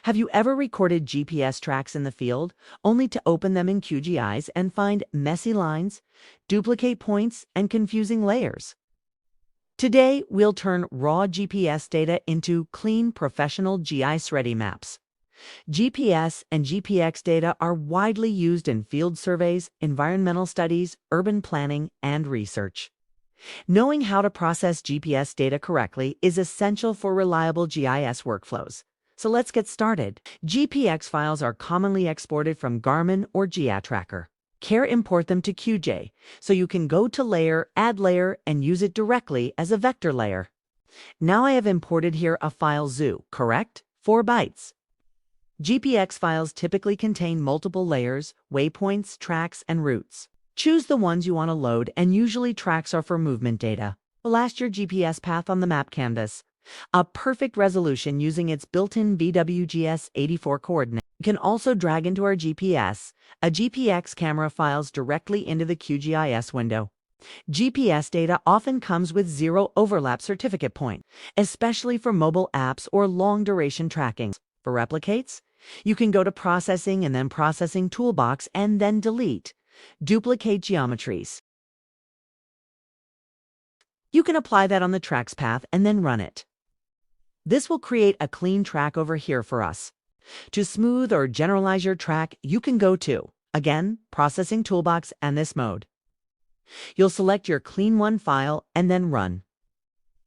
Have you ever recorded GPS tracks in the field, only to open them in QGIS and find messy lines, duplicate points, and confusing layers? Today, we'll turn raw GPS data into clean, professional GIS-ready maps. GPS and GPX data are widely used in field surveys, environmental studies, urban planning, and research. Knowing how to process GPS data correctly is essential for reliable GIS workflows. So let's get started. GPX files are commonly exported from Garmin or GeoTracker. Care import them to QGIS, so you can go to Layer, Add Layer, and use it directly as a vector layer. Now I have imported here a file zoo, correct? 4 bytes. GPX files typically contain multiple layers, waypoints, tracks, and routes. Choose the ones you want to load, and usually tracks are for movement data. Blast your GPS path on the map canvas. A perfect resolution using its built-in VWGS 84 coordinate. You can also drag into our GPS, a GPX camera files directly into the QGIS window. GPS data often comes with zero overlap certificate point, especially for mobile apps or long-duration tracking. For replicates, you can go to Processing and then Processing Toolbox and then Delete. Duplicate geometries. You can apply that on the tracks path and then run it. This will create a clean track over here for us. To smooth or generalize your track, you can go to, again, Processing Toolbox and this mode. You'll select your Clean One file and then Run.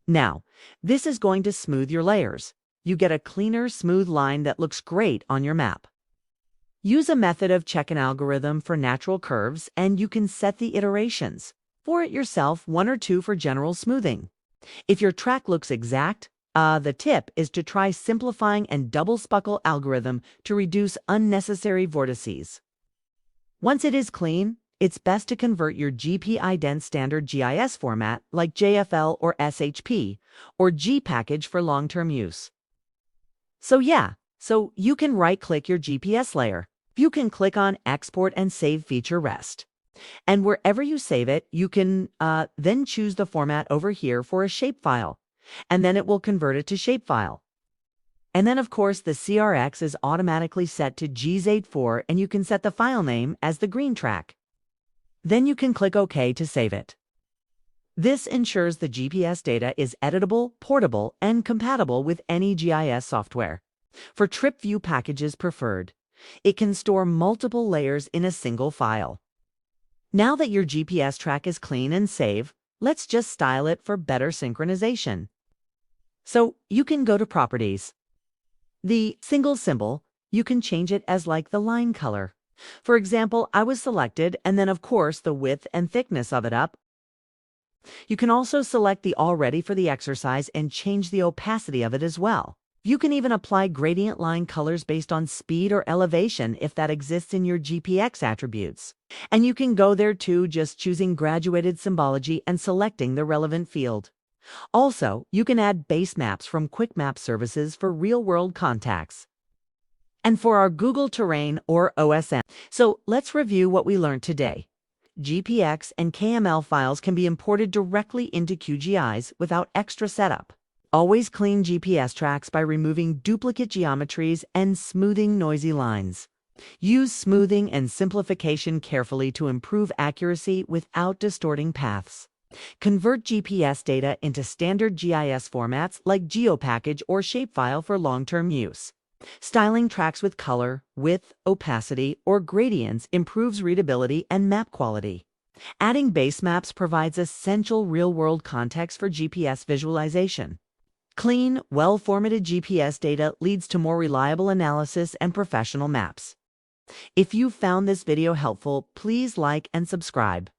Now, this is going to smooth your layers. You get a cleaner, smooth line that looks great on your map. Use a method of check-in algorithm for natural curves, and you can set the iterations. For it yourself, 1 or 2 for general smoothing. If your track looks exact, the tip is to try simplifying and double spuckle algorithm to reduce unnecessary vortices. Once it is clean, it's best to convert your GPIDent standard GIS format like JFL or SHP, or GPackage for long-term use. So you can right-click your GPS layer. You can click on Export and Save Feature Rest. And wherever you save it, you can then choose the format over here for a shapefile, and then it will convert it to shapefile. And then, of course, the CRX is automatically set to GZ84, and you can set the file name as the green track. Then you can click OK to save it. This ensures the GPS data is editable, portable, and compatible with any GIS software. For trip view packages preferred, it can store multiple layers in a single file. Now that your GPS track is clean and safe, let's just style it for better synchronization. So you can go to Properties. The single symbol, you can change it as like the line color. For example, I was selected, and then of course the width and thickness of it up. You can also select the All Ready for the exercise and change the opacity of it as well. You can even apply gradient line colors based on speed or elevation if that exists in your GPX attributes. And you can go there too, just choosing graduated symbology and selecting the relevant field. Also, you can add base maps from Quick Map services for real-world contacts. And for our Google Terrain or OSM. So let's review what we learned today. GPX and KML files can be imported directly into QGIS without extra setup. Always clean GPS tracks by removing duplicate geometries and smoothing noisy lines. Use smoothing and simplification carefully to improve accuracy without distorting paths. Convert GPS data into standard GIS formats like GeoPackage or Shapefile for long-term use. Styling tracks with color, width, opacity, or gradients improves readability and map quality. Adding base maps provides essential real-world context for GPS visualization. Clean, well-formatted GPS data leads to more reliable analysis and professional maps. If you found this video helpful, please like and subscribe.